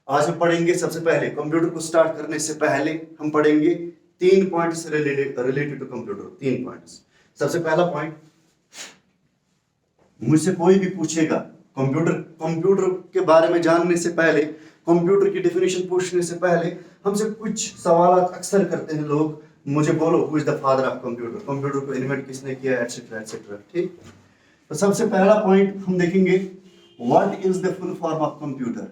आज हम पढ़ेंगे सबसे पहले कंप्यूटर को स्टार्ट करने से पहले हम पढ़ेंगे 3 points related to computer. 3 points. सबसे पहला पॉइंट, मुझसे कोई भी पूछेगा कंप्यूटर के बारे में जानने से पहले, कंप्यूटर की डेफिनेशन पूछने से पहले हमसे कुछ सवाल अक्सर करते हैं लोग, मुझे बोलो who is the father of computer, computer को इन्वेंट किसने किया, एटसेट्रा एटसेट्रा। ठीक, तो सबसे पहला पॉइंट हम देखेंगे, what is the full form of computer.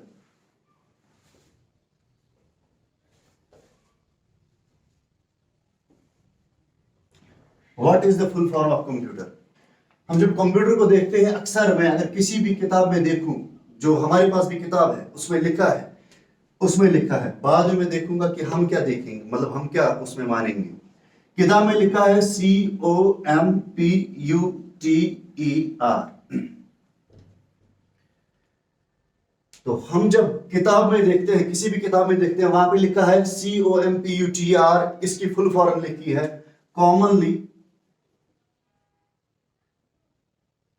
What is the full form of computer. हम जब कंप्यूटर को देखते हैं, अक्सर मैं अगर किसी भी किताब में देखूं, जो हमारे पास भी किताब है उसमें लिखा है, बाद में देखूंगा कि हम क्या देखेंगे, मतलब हम क्या उसमें मानेंगे। किताब में लिखा है COMPUTER, तो हम जब किताब में देखते हैं, किसी भी किताब में देखते हैं, वहां पे लिखा है COMPUTER, इसकी फुल फॉर्म लिखी है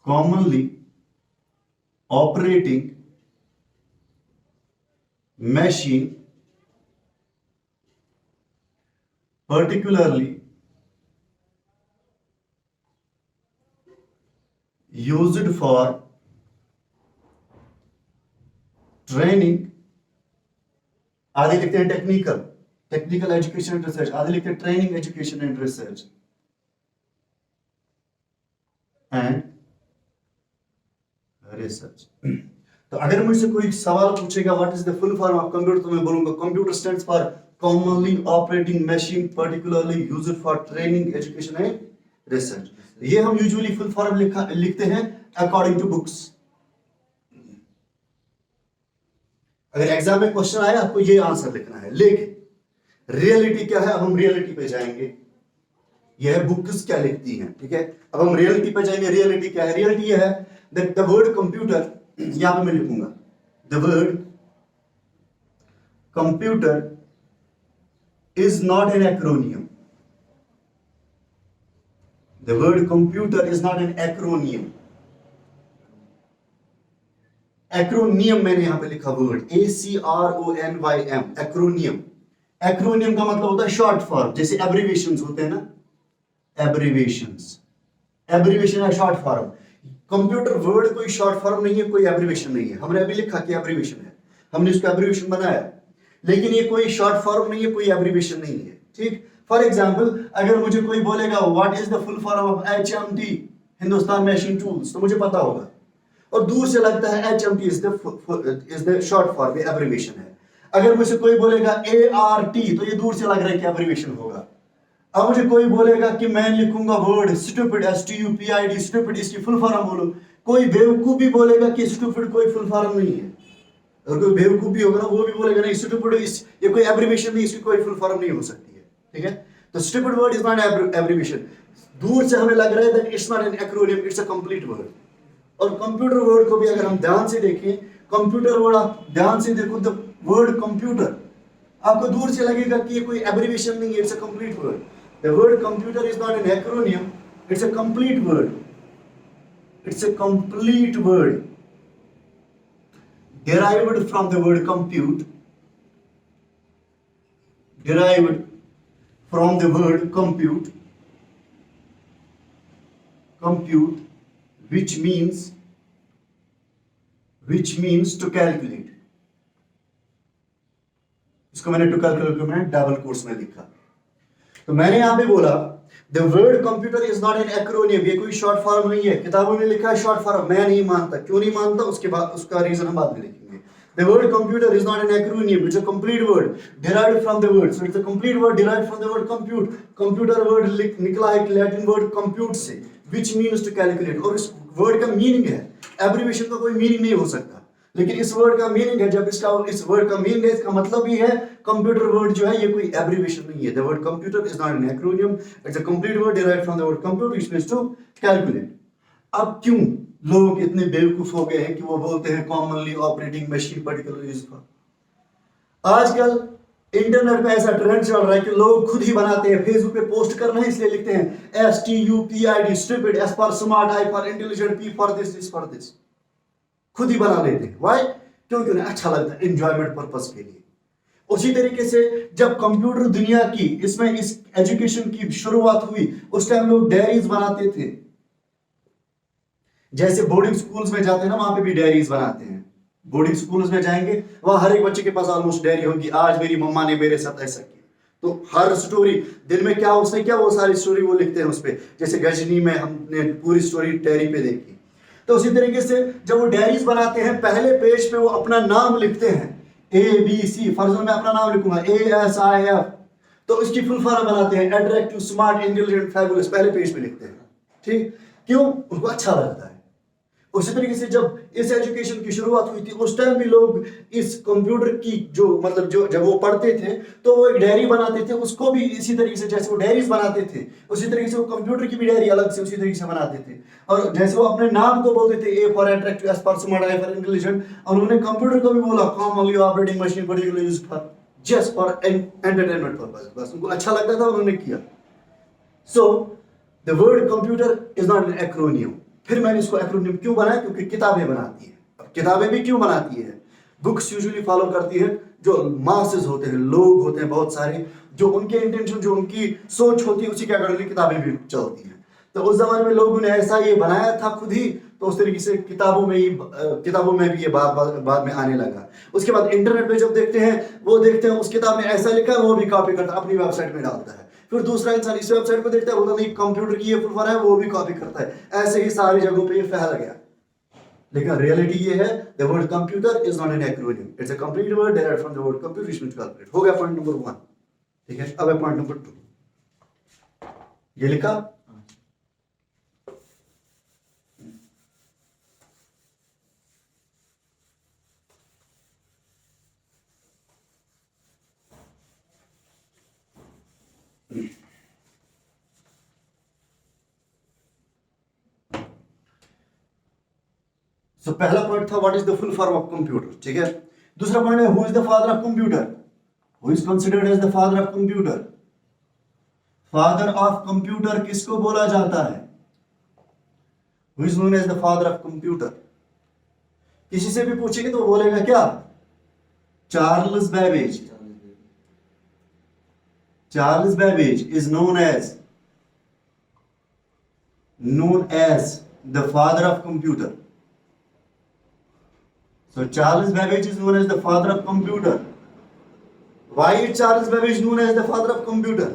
commonly operating machine, particularly used for training, आधे लिखते हैं टेक्निकल एजुकेशन एंड रिसर्च, आधे लिखते हैं training education and research and research. तो अगर मुझसे कोई सवाल पूछेगा what is the full form of computer, तो मैं बोलूंगा computer stands for commonly operating machine particularly used for training education and research. ये हम यूजुअली फुल फॉर्म लिखते हैं अकॉर्डिंग टू बुक्स। अगर एग्जाम में क्वेश्चन आया आपको ये आंसर लिखना है, लेकिन रियलिटी क्या है, अब हम रियलिटी पे जाएंगे। यह बुक्स क्या लिखती हैं, ठीक है। अब हम रियलिटी पे जाएंगे। रियलिटी क्या है? रियलिटी यह है that the word computer, यहां पे मैं लिखूंगा the word computer is not an acronym. The word computer is not an acronym. Acronym मैंने यहां पे लिखा वर्ड ACRONYM, acronym। acronym का मतलब होता है शॉर्ट फॉर्म, जैसे एब्रीविएशंस होते हैं ना, एब्रीविएशन है शॉर्ट फॉर्म। कंप्यूटर वर्ड कोई शॉर्ट फॉर्म नहीं है, कोई एब्रीविएशन नहीं है। हमने अभी लिखा कि एब्रीविएशन है, हमने इसका एब्रीविएशन बनाया, लेकिन ये कोई शॉर्ट फॉर्म नहीं है, कोई एब्रीविएशन नहीं है। ठीक, फॉर एग्जांपल अगर मुझे कोई बोलेगा what is the full form of HMT, Hindustan machine tools, तो मुझे पता होगा, और दूर से लगता है HMT is the short form, abbreviation है। अगर मुझे कोई बोलेगा ART, तो ये दूर से लग रहा है कि एब्रीविएशन होगा। अब मुझे कोई बोलेगा कि मैं लिखूंगा वर्ड स्टूपिड, STUPID, स्टूपिड, इसकी फुल फॉर्म बोलो। कोई बेवकूफ भी बोलेगा कि स्टूपिड कोई फुल फॉर्म नहीं है, और कोई बेवकूफ भी होगा ना, वो भी बोलेगा नहीं स्टूपिड ये कोई एब्रीविएशन नहीं, इसकी कोई फुल फॉर्म नहीं हो सकती है। ठीक है, तो stupid word is not abbreviation. दूर से हमें लग रहा है that it's not an acronym, it's a complete word. और कंप्यूटर वर्ड को भी अगर हम ध्यान से देखें, कंप्यूटर वर्ड आप ध्यान से देखो, द वर्ड कंप्यूटर आपको दूर से लगेगा कि ये कोई एब्रीविएशन नहीं है, it's a complete word. The word computer is not an acronym, it's a complete word. It's a complete word. Derived from the word compute. Derived from the word compute. Compute, which means to calculate. इसको मैंने to calculate को मैंने double quotes में लिखा। तो मैंने यहां पे बोला the word computer is not an acromion, ये कोई शॉर्ट फॉर्म नहीं है। किताबों में लिखा है शॉर्ट फॉर्म, मैं नहीं मानता। क्यों नहीं मानता, उसके बाद उसका रीजन हम बाद में देखेंगे। The word computer is not an acronym, it's a complete word derived from the word, so it's a complete word derived from the word compute. Computer word निकला है लैटिन वर्ड कंप्यूट से, which means to calculate, और इस word का meaning है, abbreviation का कोई meaning नहीं हो सकता, लेकिन इस वर्ड का मीनिंग है। जब इस वर्ड का मीनिंग है, इसका मतलब ही है कंप्यूटर वर्ड जो है ये कोई एब्रीविएशन नहीं है। The word computer is not an acronym, it's a complete word derived from the word compute, which means to calculate. अब क्यों लोग इतने बेवकूफ हो गए हैं कि वो बोलते हैं commonly operating machine particularly used for. आजकल इंटरनेट पे ऐसा ट्रेंड चल रहा है कि लोग खुद ही बनाते हैं, फेसबुक पे पोस्ट करना है इसलिए लिखते हैं STUPID, stupid, S for smart, I for intelligent, P for this, this for this, खुद ही बना लेते हैं। व्हाई? क्योंकि उन्हें अच्छा लगता है एंजॉयमेंट पर्पस के लिए। उसी तरीके से जब कंप्यूटर दुनिया की इसमें इस एजुकेशन की शुरुआत हुई, उस टाइम लोग डायरीज बनाते थे। जैसे बोर्डिंग स्कूल्स में जाते हैं ना, वहां पे भी डायरीज बनाते हैं। बोर्डिंग स्कूल्स में जाएंगे, वहां हर एक बच्चे के पास ऑलमोस्ट डायरी होगी, आज मेरी मम्मा ने मेरे साथ ऐसा किया। तो हर स्टोरी दिन में क्या उसने क्या, वो सारी स्टोरी वो लिखते हैं उस पे। जैसे गजनी में हमने पूरी स्टोरी डायरी पे देखी। तो उसी तरीके से जब वो डायरीज बनाते हैं, पहले पेज पे वो अपना नाम लिखते हैं, ABC। फर्जन में अपना नाम लिखूंगा ASIF, तो उसकी फुल फॉर्म बनाते हैं, अट्रैक्टिव, स्मार्ट, इंटेलिजेंट, फैबुलस, पहले पेज पे लिखते हैं। ठीक, क्यों? उनको अच्छा लगता है। उसी तरीके से जब इस एजुकेशन की शुरुआत हुई थी, उस टाइम भी लोग इस कंप्यूटर की जो मतलब जो जब वो पढ़ते थे तो वो एक डायरी बनाते थे, उसको भी इसी तरीके से जैसे वो डायरीज बनाते थे, उसी तरीके से वो कंप्यूटर की भी डायरी अलग से उसी तरीके से बनाते थे। और जैसे वो अपने नाम को बोलते थे, A for attractive, S for smart, I for intelligent, उन्होंने कंप्यूटर को भी बोला commonly operating machine particularly used for just for entertainment purpose. बस उनको अच्छा लगता था, उन्होंने किया। So the word computer is not an acromion. फिर मैंने इसको एक्रोनियम क्यों बनाया? क्योंकि किताबें बनाती है। अब किताबें भी क्यों बनाती है? बुक्स यूजुअली फॉलो करती है जो मासेस होते हैं, लोग होते हैं बहुत सारे, जो उनके इंटेंशन, जो उनकी सोच होती है, उसी के अकॉर्डिंग किताबें भी चलती हैं। तो उस जमाने में लोगों ने ऐसा ये बनाया था खुद ही, तो उस तरीके से किताबों में भी ये बाद में आने लगा। उसके बाद इंटरनेट पे जब देखते हैं, वो देखते हैं उस किताब में ऐसा लिखा है, वो भी कॉपी करता है, अपनी वेबसाइट में डालता है। फिर दूसरा इंसान इस वेबसाइट को देखता है, बोलता नहीं कंप्यूटर की ये फुल फॉर्म है, वो भी कॉपी करता है। ऐसे ही सारी जगहों पे ये फैल गया। लेकिन रियलिटी ये है, the word computer is not an acronym, it's a complete word derived from the word computer which means calculate. हो गया पॉइंट नंबर 1। ठीक है, अब है पॉइंट नंबर 2। ये लिखा, तो पहला पॉइंट था what is the full form of computer. ठीक है, दूसरा पॉइंट है who is the father of computer, who is considered as the father of computer. Father of computer किसको बोला जाता है? Who is known as the father of computer. किसी से भी पूछेंगे तो वो बोलेगा क्या? Charles Babbage. Charles Babbage is known as the father of computer. So Charles Babbage is known as the father of computer. Why is Charles Babbage known as the father of computer?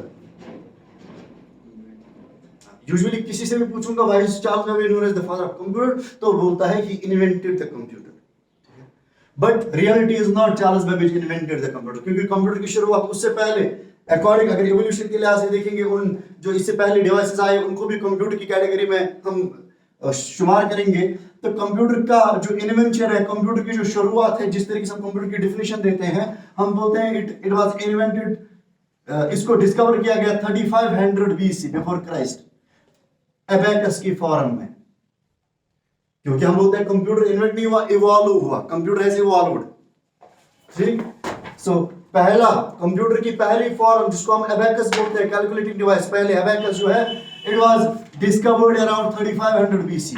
Usually किसी से भी पूछूंगा why is Charles Babbage known as the father of computer, तो बोलता है he invented the computer. But reality is not Charles Babbage invented the computer, क्योंकि computer की शुरुआत उससे पहले, अकॉर्डिंग अगर इवोल्यूशन के लिहाज से देखेंगे, उन जो इससे पहले डिवाइसेस आए उनको भी कंप्यूटर की कैटेगरी में हम शुमार करेंगे। तो कंप्यूटर का जो इन्वेंशन है, कंप्यूटर की जो शुरुआत है, जिस तरीके से हम कंप्यूटर की डेफिनेशन देते हैं, हम बोलते हैं इट वाज इन्वेंटेड, इसको डिस्कवर किया गया 3500 BC बिफोर क्राइस्ट, एबेकस की फॉर्म में। क्योंकि हम बोलते हैं कंप्यूटर इन्वेंट नहीं हुआ, इवॉल्व हुआ, कंप्यूटर हैज इवॉल्व्ड। ठीक, सो पहला कंप्यूटर की पहली फॉर्म जिसको हम एबेकस बोलते हैं, कैलकुलेटिंग डिवाइस, पहले एबेकस जो है it was discovered around 3500 BC।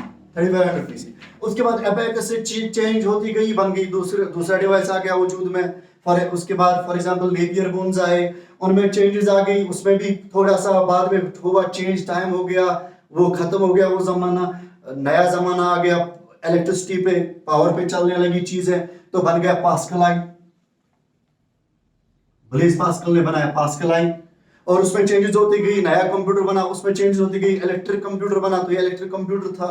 उसके बाद एबेकस से चेंज होती गई, बन गई दूसरा डिवाइस आ गया वजूद में। उसके बाद फॉर एग्जांपल नेपियर बोन्स आए, उनमें चेंजेस आ गई, उसमें भी थोड़ा सा बाद में हुआ चेंज, टाइम हो गया, वो खत्म हो गया वो जमाना, नया जमाना आ गया, इलेक्ट्रिसिटी पे, पावर पे चलने लगी चीजें, तो बन गया पास्कल आई। ब्लेज पास्कल ने बनाया पास्कल आई, और उसमें चेंजेस होती गई, नया कंप्यूटर बना, उसमें चेंजेस होती गई, इलेक्ट्रिक कंप्यूटर बना, तो ये इलेक्ट्रिक कंप्यूटर था,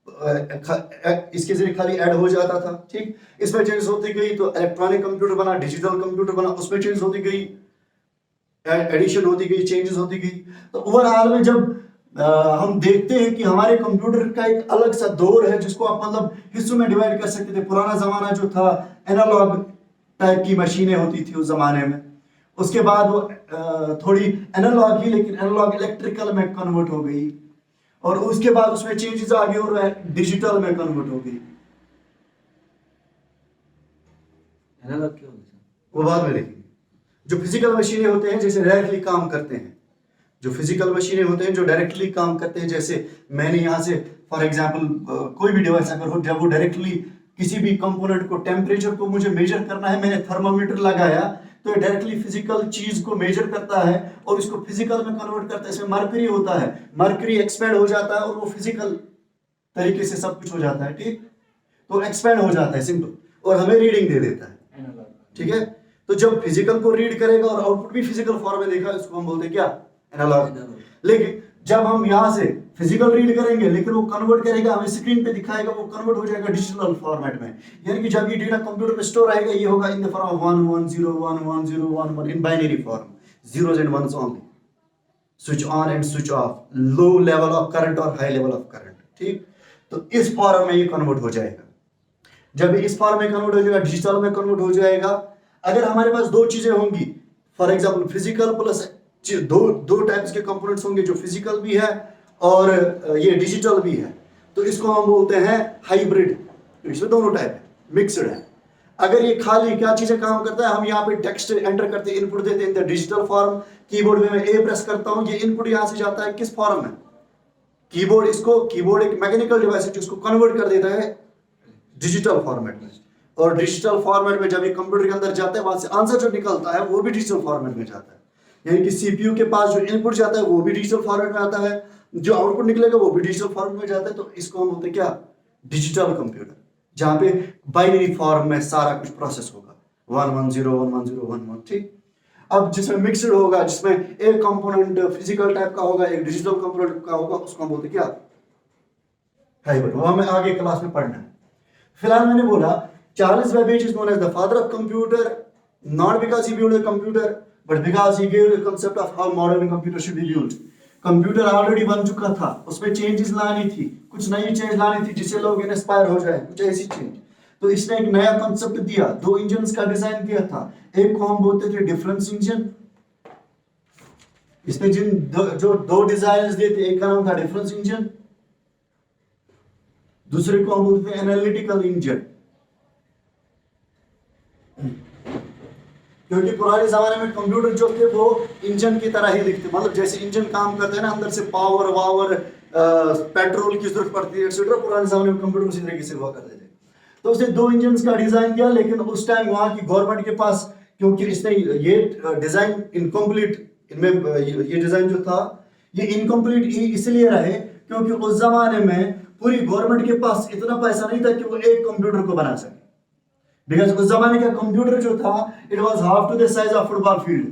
इसके जरिए खाली ऐड हो जाता था। ठीक, इसमें चेंज होती गई तो इलेक्ट्रॉनिक कंप्यूटर बना, डिजिटल कंप्यूटर बना, उसमें चेंज होती गई, एडिशन होती गई, चेंजेस होती गई। तो ओवरऑल में जब हम देखते हैं कि हमारे कंप्यूटर का एक अलग सा दौर है जिसको आप मतलब हिस्सों में डिवाइड कर सकते थे। पुराना जमाना जो था, एनालॉग टाइप की मशीनें होती थी उस जमाने में, उसके बाद वो थोड़ी एनालॉग ही, लेकिन एनालॉग इलेक्ट्रिकल में कन्वर्ट हो गई, और उसके बाद उसमें चेंजेस आ गई और डिजिटल में कन्वर्ट हो गई। एनालॉग क्यों होता है वो बाद में देखेंगे। जो फिजिकल मशीनें होते हैं जैसे डायरेक्टली काम करते हैं, जो फिजिकल मशीनें होते हैं जो डायरेक्टली काम करते हैं, जैसे मैंने यहाँ से फॉर एग्जांपल कोई भी डिवाइस अगर हो, जब वो डायरेक्टली किसी भी कंपोनेंट को, टेम्परेचर को मुझे मेजर करना है, मैंने थर्मामीटर लगाया तो ये डायरेक्टली फिजिकल चीज को मेजर करता है और इसको फिजिकल में कन्वर्ट करता है। इसमें मर्करी होता है, मर्करी एक्सपेंड हो जाता है और वो फिजिकल तरीके से सब कुछ हो जाता है, ठीक। तो एक्सपेंड हो जाता है सिंपल, और हमें रीडिंग दे देता है, ठीक है। तो जब फिजिकल को रीड करेगा और आउटपुट भी फिजिकल फॉर्म में देगा, इसको हम बोलते हैं क्या, एनालॉग। लेकिन जब हम यहाँ से फिजिकल रीड करेंगे लेकिन वो कन्वर्ट करेगा, हमें स्क्रीन पे दिखाएगा, वो कन्वर्ट हो जाएगा डिजिटल फॉर्मेट में। यानी कि जब ये डेटा कंप्यूटर में स्टोर रहेगा, ये होगा in the form of 1 1 0 1 1 0 1 1 in binary form, zeros and ones only, switch on and switch off, low level of current और high level of current, ठीक। तो इस फॉर्म में ये कन्वर्ट हो जाएगा। जब इस फॉर्म में कन्वर्ट हो जाएगा, डिजिटल में कन्वर्ट हो जाएगा। अगर हमारे पास दो चीजें होंगी, फॉर एग्जांपल फिजिकल प्लस दो टाइप्स के कंपोनेंट्स होंगे, जो फिजिकल भी है और ये डिजिटल भी है, तो इसको हम बोलते हैं हाइब्रिड। इसमें दोनों टाइप है, मिक्सड है। अगर ये खाली क्या चीजें काम करता है, हम यहाँ पे टेक्स्ट एंटर करते हैं, इनपुट देते हैं in the digital form, keyboard में मैं ए प्रेस करता हूँ, ये इनपुट यहाँ से जाता है किस फॉर्म में, कीबोर्ड। इसको कीबोर्ड एक मैकेनिकल डिवाइस है जो इसको कन्वर्ट कर देता है डिजिटल फॉर्मेट में, और डिजिटल फॉर्मेट में जब ये कंप्यूटर के अंदर जाता है, वहां से आंसर जो निकलता है वो भी डिजिटल फॉर्मेट में जाता है। यानी कि सीपीयू के पास जो इनपुट जाता है वो भी डिजिटल फॉर्मेट में आता है, जो आउटपुट निकलेगा वो भी डिजिटल फॉर्मेट में जाता है। तो इसको हम बोलते हैं क्या, डिजिटल कंप्यूटर, जहां पे बाइनरी फॉर्म में सारा कुछ प्रोसेस होगा, 1 1 0 1 1 0 1 1, ठीक। अब जिसमें मिक्सड होगा, जिसमें एक कंपोनेंट फिजिकल टाइप का होगा, एक डिजिटल कंपोनेंट का होगा, उसको हम बोलते हैं क्या, हाइब्रिड। वो हमें आगे क्लास में पढ़ना है। फिलहाल मैंने बोला Charles Babbage is known as the father of computer, not because he built a computer, but because he gave the concept of how modern computer should be built. Computer already बन चुका था, उसमें चेंजेस लानी थी, कुछ नई change लानी थी जिससे लोग इंस्पायर हो जाए, कुछ ऐसी चेंज। तो इसने एक नया कंसेप्ट दिया, दो इंजन्स का डिजाइन किया था। एक को हम बोलते थे डिफरेंस इंजन, इसने जो दो डिजाइन दिए थे, एक का नाम था डिफरेंस इंजन, दूसरे को हम बोलते थे एनालिटिकल इंजन। क्योंकि पुराने जमाने में कंप्यूटर जो थे वो इंजन की तरह ही दिखते, मतलब जैसे इंजन काम करते हैं ना, अंदर से पावर वावर पेट्रोल की जरूरत पड़ती है एक्सेट्रा, पुराने जमाने में कंप्यूटर उसी तरीके से हुआ करते थे। तो उसने दो इंजन का डिजाइन किया, लेकिन उस टाइम वहां की गवर्नमेंट के पास, क्योंकि इसने ये डिजाइन इनकम्प्लीट, इनमें ये डिजाइन जो था ये इनकम्प्लीट इसलिए रहे क्योंकि उस जमाने में पूरी गवर्नमेंट के पास इतना पैसा नहीं था कि वो एक कंप्यूटर को बना सके। बिकॉज उस जमाने का कंप्यूटर जो था, it was half to the size of football field.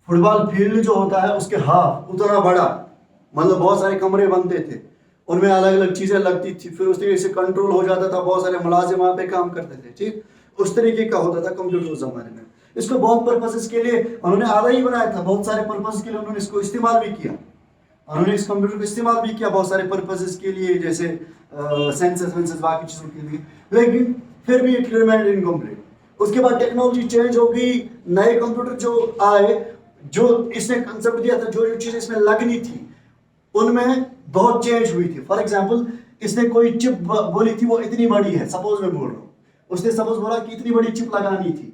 Football field जो होता है उसके हाफ उतना बड़ा, मतलब बहुत सारे कमरे बनते थे, उनमें अलग अलग चीजें लगती थी, फिर उस तरीके से कंट्रोल हो जाता था, बहुत सारे मुलाजिम वहां पे काम करते थे, ठीक। उस तरीके का होता था कंप्यूटर उस जमाने में। इसको बहुत पर्पसेस के लिए उन्होंने आधा ही बनाया था, बहुत सारे पर्पस के लिए उन्होंने इसको इस्तेमाल भी किया, उन्होंने इस कंप्यूटर को इस्तेमाल भी किया बहुत सारे पर्पसेस के लिए, जैसे सेंसस बाकी चीजों के लिए, लेकिन फिर भी इट रिमेन्ड इनकम्प्लीट। उसके बाद टेक्नोलॉजी चेंज हो गई, नए कंप्यूटर जो आए, जो इसने कंसेप्ट दिया था, जो जो चीजें इसमें लगनी थी उनमें बहुत चेंज हुई थी। फॉर एग्जाम्पल, इसने कोई चिप बोली थी, वो इतनी बड़ी है, सपोज मैं बोल रहा हूँ, उसने सपोज बोला कि इतनी बड़ी चिप लगानी थी,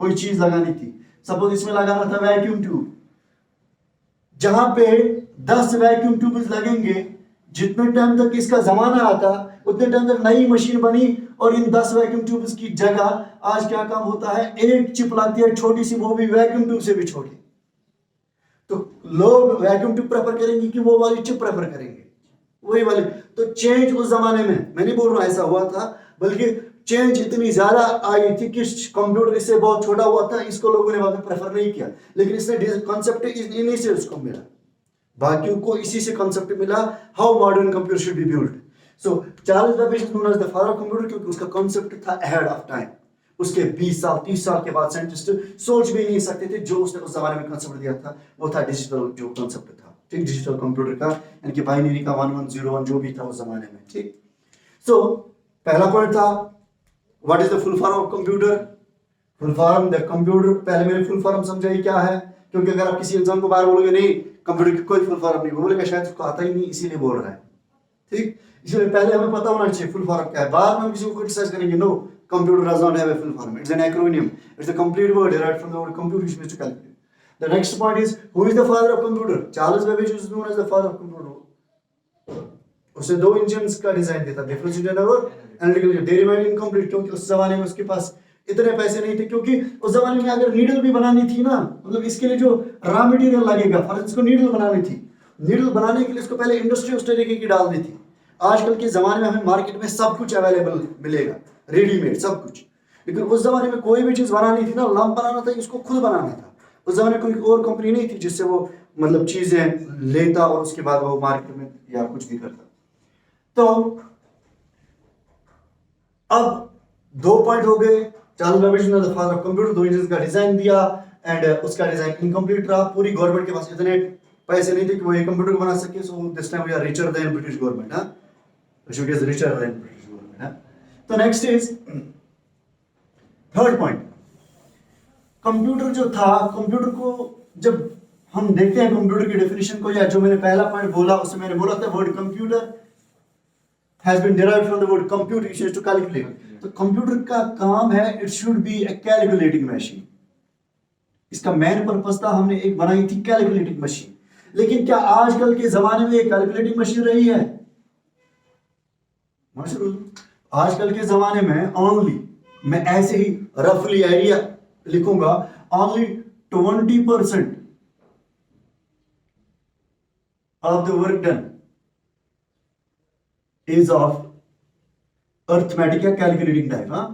कोई चीज लगानी थी, सपोज इसमें लगाना था वैक्यूम ट्यूब, जहां पे 10 वैक्यूम ट्यूब्स लगेंगे, जितने टाइम तक इसका जमाना आता उतने टाइम तक नई मशीन बनी, और इन 10 वैक्यूम ट्यूब्स की जगह आज क्या काम होता है, एक चिप लगती है छोटी सी, वो भी वैक्यूम ट्यूब से भी छोटी। तो लोग वैक्यूम ट्यूब प्रेफर करेंगे कि वो वाली चिप प्रेफर करेंगे, वही वाली। तो चेंज उस जमाने में, मैं नहीं बोल रहा ऐसा हुआ था, बल्कि चेंज इतनी ज्यादा आई थी कि कंप्यूटर इससे बहुत छोटा हुआ था, इसको लोगों ने बाद में प्रेफर नहीं किया, लेकिन इसने कंसेप्ट इन्हीं से उसको मिला, बाकियों को इसी से कंसेप्ट मिला, how modern computer should be built. So Charles Babbage is known as the father of computer, क्योंकि उसका कंसेप्ट था अहेड ऑफ टाइम। उसके 20 साल 30 साल के बाद साइंटिस्ट सोच भी नहीं सकते थे, जो उसने उस जमाने में कंसेप्ट दिया था वो था डिजिटल जो कंसेप्ट था, ठीक, डिजिटल कंप्यूटर का, यानी कि बाइनरी का 1 1 0 1 जो भी था उस जमाने में, ठीक। सो पहला पॉइंट था what is the full form of computer. Full form the computer, पहले मैंने फुल फॉर्म समझाई क्या है, क्योंकि अगर आप किसी इंसान को बाहर बोलोगे नहीं कंप्यूटर की कोई फुल फॉर्म नहीं, वो बोलेगा शायद उसको आता ही नहीं इसीलिए बोल रहा है, ठीक। इसलिए पहले हमें पता होना चाहिए फुल फॉर्म क्या है, बाद में हम किसी को क्रिटिसाइज करेंगे, no computer does not have a full form, it's an acronym, it's a complete word derived from the word computer which means to calculate. The next point is, who is the father of computer? Charles Babbage is known as the father of computer. उसने 2 engine का design दिया था, difference engine और analytical. They remain incomplete क्योंकि उस जमाने में उसके पास इतने पैसे नहीं थे, क्योंकि उस जमाने में अगर नीडल भी बनानी थी ना, मतलब इसके लिए जो रॉ मटेरियल लगेगा, फर्स्ट इसको नीडल बनानी थी, नीडल बनाने के लिए इसको पहले इंडस्ट्री उस तरीके की डालनी थी। आजकल के जमाने में हमें मार्केट में सब कुछ अवेलेबल मिलेगा, रेडीमेड सब कुछ, लेकिन उस जमाने में कोई भी चीज बनानी थी ना, लंप बनाना था, इसको खुद बनाना था। उस जमाने में कोई और कंपनी नहीं थी जिससे वो मतलब चीजें लेता और उसके बाद वो मार्केट में या कुछ भी करता। तो अब 2 पॉइंट हो गए। चार्ल्स बेबेज ने the father of computer 2 engine का डिजाइन दिया एंड उसका डिजाइन इनकम्प्लीट रहा। पूरी गवर्नमेंट के पास इतने पैसे नहीं थे कि वो ये कंप्यूटर को बना सके, so this time we are richer than British government. हां, it is richer than British government. तो next is third point, computer जो था, कंप्यूटर को जब हम देखते हैं कंप्यूटर की डेफिनेशन को, या जो मैंने पहला पॉइंट बोला उसमें मैंने बोला था word computer has been derived from the word compute, which is to calculate. तो कंप्यूटर का काम है, it should be a calculating machine. इसका मेन पर्पस था, हमने एक बनाई थी कैलकुलेटिंग मशीन। लेकिन क्या आजकल के जमाने में ये कैलकुलेटिंग मशीन रही है? आजकल के जमाने में ओनली, मैं ऐसे ही रफली आइडिया लिखूंगा, only 20% of the work done is of arithmetic या कैलकुलेटिंग टाइप। हाँ,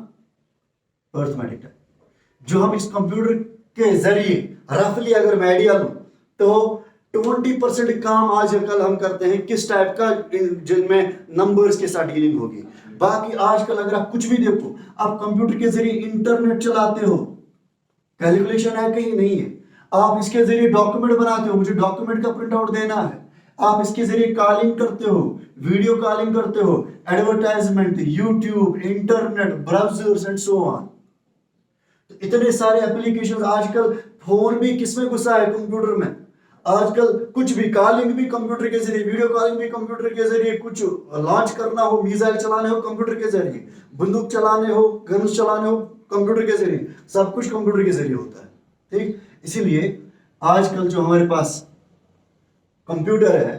अर्थमेटिक टाइप। जो हम इस कंप्यूटर के जरिए रफली अगर मैं आइडिया लूं तो 20% काम आजकल हम करते हैं किस टाइप का, जिनमें नंबर्स के साथ डीलिंग होगी। बाकी आजकल अगर आप कुछ भी देखो, आप कंप्यूटर के जरिए इंटरनेट चलाते हो, कैलकुलेशन है कहीं नहीं है। आप इसके जरिए डॉक्यूमेंट बनाते हो, मुझे डॉक्यूमेंट का प्रिंट आउट देना है। आप इसके जरिए कॉलिंग करते हो, वीडियो कॉलिंग करते हो, advertisement, YouTube, internet, browsers and so on. तो इतने सारे एप्लीकेशंस आजकल, फोन भी किसमें घुसा है? कंप्यूटर में। आजकल कुछ भी कॉलिंग भी कंप्यूटर के जरिए, वीडियो कॉलिंग भी कंप्यूटर के जरिए, कुछ लॉन्च करना हो, मिसाइल चलाने हो कंप्यूटर के जरिए, बंदूक चलाने हो, गन्स चलाने हो कंप्यूटर के जरिए, सब कुछ कंप्यूटर के जरिए होता है। ठीक, इसीलिए आजकल जो हमारे पास कंप्यूटर है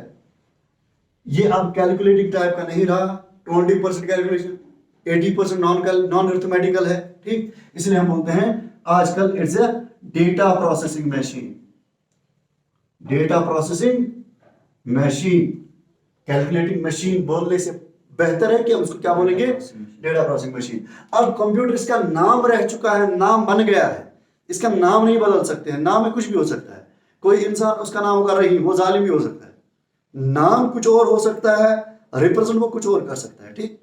ये अब कैलकुलेटिंग टाइप का नहीं रहा। 20% कैलकुलेशन, 80% नॉन अरिथमेटिकल है। ठीक, इसलिए हम बोलते हैं आजकल it's a data processing machine. Data processing machine, calculating machine बोलने से बेहतर है कि हम उसको क्या बोलेंगे? Data processing machine. अब कंप्यूटर इसका नाम रह चुका है, नाम बन गया है, इसका नाम नहीं बदल सकते हैं। नाम में कुछ भी हो सकता है। कोई इंसान उसका नाम होगा रहीम, वो जालिम भी हो सकता है। नाम कुछ और हो सकता है, रिप्रेजेंट वो कुछ और कर सकता है। ठीक,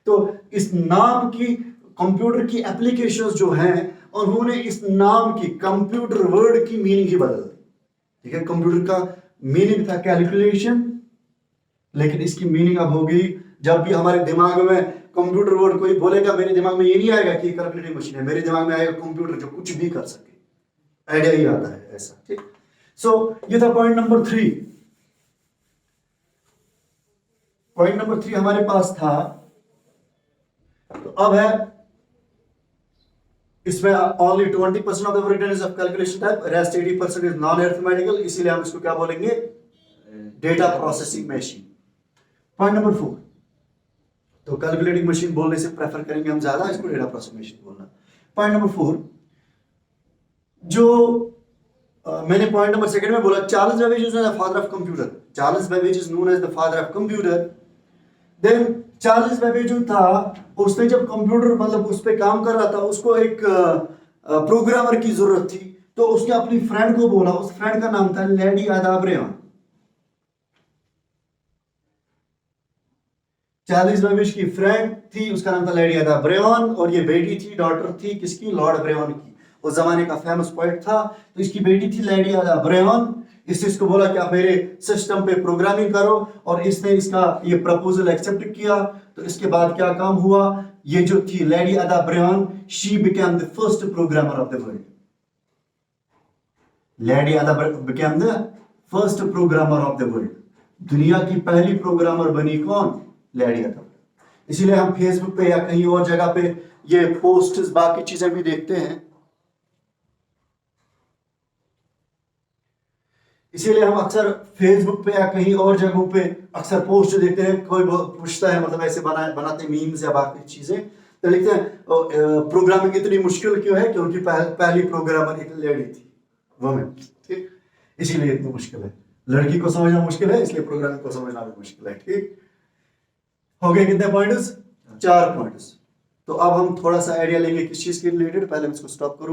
तो इस नाम की, कंप्यूटर की एप्लीकेशंस जो हैं, उन्होंने इस नाम की, कंप्यूटर वर्ड की मीनिंग ही बदल दी। ठीक है, कंप्यूटर का मीनिंग था कैलकुलेशन, लेकिन इसकी मीनिंग अब होगी, जब भी हमारे दिमाग में कंप्यूटर वर्ड कोई बोलेगा, मेरे दिमाग में ये नहीं आएगा कि कैलकुलेटिंग मशीन है, मेरे दिमाग में आएगा कंप्यूटर जो कुछ भी कर सके। आइडिया ही आता है ऐसा। ठीक, सो ये था पॉइंट नंबर 3। पॉइंट नंबर 3 हमारे पास था। तो अब है इसमें only 20% of the work done is of calculation type, rest 80% is non arithmetical, इसीलिए हम इसको क्या बोलेंगे? Data processing machine. Point number 4, तो कैलकुलेटिंग मशीन बोलने से प्रेफर करेंगे हम ज्यादा, इसको डेटा प्रोसेसिंग मशीन बोलना। पॉइंट नंबर 4, जो मैंने पॉइंट नंबर 2 में बोला, Charles Babbage is the father of computer. Charles Babbage is known as the father of computer. Then Charles Babbage जो था, उसने जब कंप्यूटर मतलब उस पे काम कर रहा था, उसको एक प्रोग्रामर की जरूरत थी, तो उसने अपनी फ्रेंड को बोला, उस फ्रेंड का नाम था लेडी आदा ब्रेवन। चार्ल्स बेबेज की फ्रेंड थी, उसका नाम था लेडी आदा ब्रेवन, और ये बेटी थी, डॉटर थी किसकी? लॉर्ड ब्रेवन की। उस जमाने का फेमस पोएट था। तो इसकी बेटी थी लेडी आदा ब्रेवन। इसने इसको बोला कि आप मेरे सिस्टम पे प्रोग्रामिंग करो, और इसने इसका ये प्रपोजल एक्सेप्ट किया। तो इसके बाद क्या काम हुआ? ये जो थी lady Ada Byron, she became the first programmer of the world. Lady Ada became the first programmer of the world. दुनिया की पहली प्रोग्रामर बनी कौन? लेडी आदा। इसीलिए हम फेसबुक पे या कहीं और जगह पे ये पोस्ट्स, बाकी चीजें भी देखते हैं इसीलिए हम अक्सर फेसबुक पे या कहीं और जगहों पे अक्सर पोस्ट देखते हैं, कोई पूछता है मतलब ऐसे बनाते मीम्स या बाकी चीजें, तो लिखते हैं प्रोग्रामिंग इतनी मुश्किल क्यों है, क्योंकि पहली प्रोग्रामर एक लेडी थी, वुमेन, ठीक, इसीलिए इतनी मुश्किल है। लड़की को समझना मुश्किल है, इसलिए प्रोग्रामिंग को समझना भी मुश्किल है। ठीक हो गए कितने पॉइंट्स? 4 पॉइंट्स। तो अब हम थोड़ा सा आइडिया लेंगे किस चीज के रिलेटेड, पहले मैं इसको स्टॉप करूँ।